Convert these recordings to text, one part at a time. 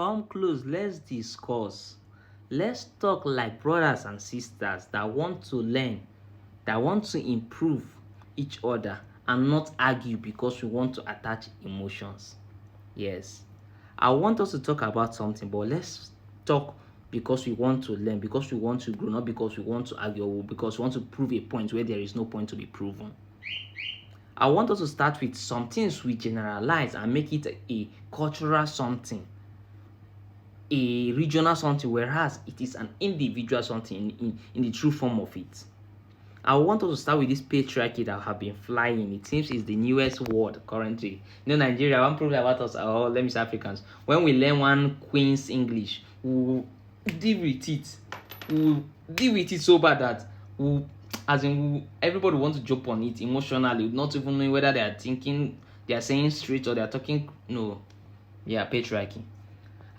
Come close, let's discuss. Let's talk like brothers and sisters that want to learn, that want to improve each other and not argue because we want to attach emotions. Yes. I want us to talk about something, but let's talk because we want to learn, because we want to grow, not because we want to argue or because we want to prove a point where there is no point to be proven. I want us to start with some things we generalize and make it a cultural something, a regional something, whereas it is an individual something in the true form of it. I want us to start with this patriarchy that have been flying. It seems it's the newest word currently. Nigeria, one problem about us, or let me say Africans, when we learn one Queen's English, we deal with it. We deal with it so bad that everybody wants to jump on it emotionally, not even knowing whether they are thinking, they are saying straight or they are talking. No, yeah, patriarchy.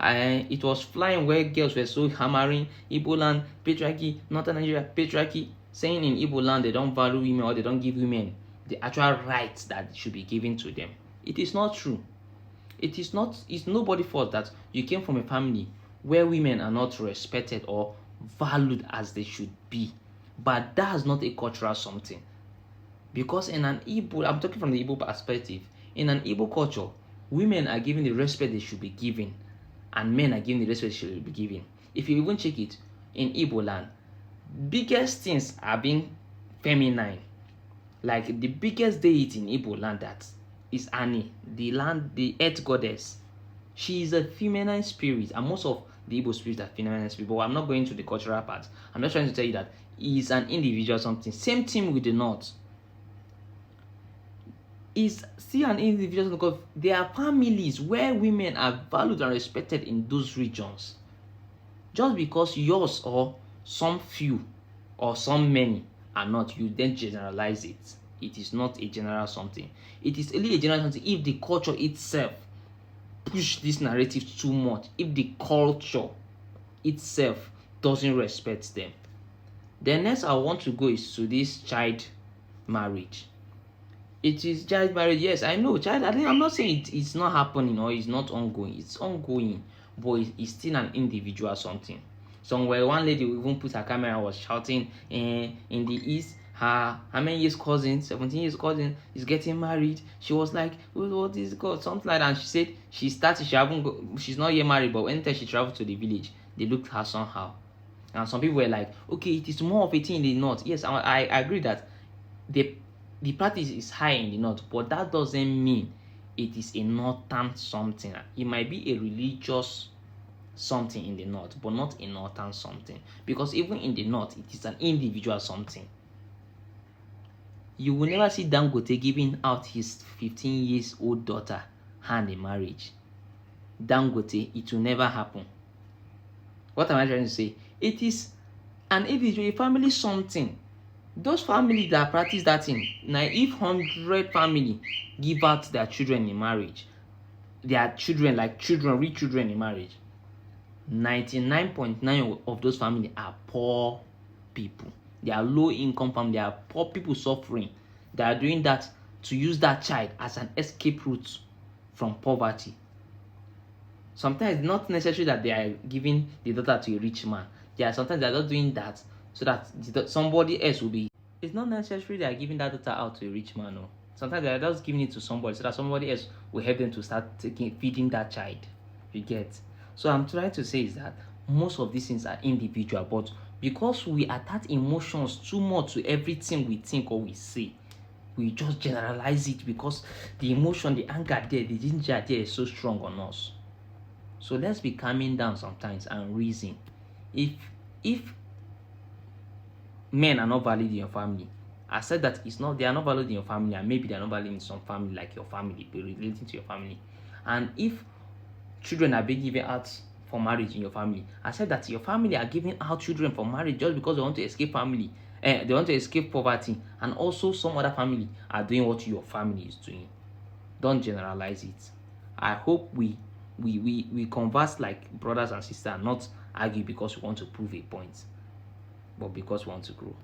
And it was flying where girls were so hammering Igbo land, patriarchy, Northern Nigeria, patriarchy, saying in Igbo land they don't value women or they don't give women the actual rights that should be given to them. It is not true. It's nobody's fault that you came from a family where women are not respected or valued as they should be. But that's not a cultural something. Because in an Igbo, I'm talking from the Igbo perspective, in an Igbo culture, women are given the respect they should be given, and men are given the respect they should be given. If you even check it, in Igbo land, biggest things are being feminine. Like the biggest deity in Igbo land that is Ani, the earth goddess. She is a feminine spirit, and most of the Igbo spirits are feminine spirits. But I'm not going to the cultural part. I'm just trying to tell you that he is an individual something. Same thing with the North. Is still an individual because there are families where women are valued and respected in those regions. Just because yours or some few or some many are not, you then generalize it. It is not a general something. It is only a general something if the culture itself push this narrative too much. If the culture itself doesn't respect them. The next I want to go is to this child marriage. It is child marriage. Yes, I know. I'm not saying it's not happening or it's not ongoing. It's ongoing, but it's still an individual something. Somewhere, one lady even put her camera and was shouting, in the East, her how many years cousin, 17 years cousin, is getting married. She was like, what is it called? Something like that. And she said she's not yet married, but anytime she traveled to the village, they looked at her somehow. And some people were like, okay, it is more of a thing in the North. Yes, I agree that the practice is high in the North, but that doesn't mean it is a northern something. It might be a religious something in the North, but not a northern something. Because even in the North, it is an individual something. You will never see Dangote giving out his 15 years old daughter hand in marriage. Dangote, it will never happen. What am I trying to say? It is an individual, a family something. Those families that practice that thing, now if 100 family give out their children in marriage, their children, real children in marriage, 99.9 of those families are poor people. They are low income family. They are poor people suffering. They are doing that to use that child as an escape route from poverty. Sometimes it's not necessary that they are giving the daughter to a rich man. Sometimes they are not doing that so that somebody else will be. It's not necessary they are giving that daughter out to a rich man. No. Sometimes they are just giving it to somebody so that somebody else will help them to start feeding that child. You get? So I'm trying to say is that most of these things are individual, but because we attach emotions too much to everything we think or we say, we just generalize it because the emotion, the anger there, the ginger there is so strong on us. So let's be calming down sometimes and reason. If men are not valued in your family, I said that they are not valued in your family, and maybe they are not valued in some family like your family, be relating to your family. And if children are being given out for marriage in your family, I said that your family are giving out children for marriage just because they want to escape family, they want to escape poverty, and also some other family are doing what your family is doing. Don't generalize it. I hope we converse like brothers and sisters, not argue because we want to prove a point, but because we want to grow.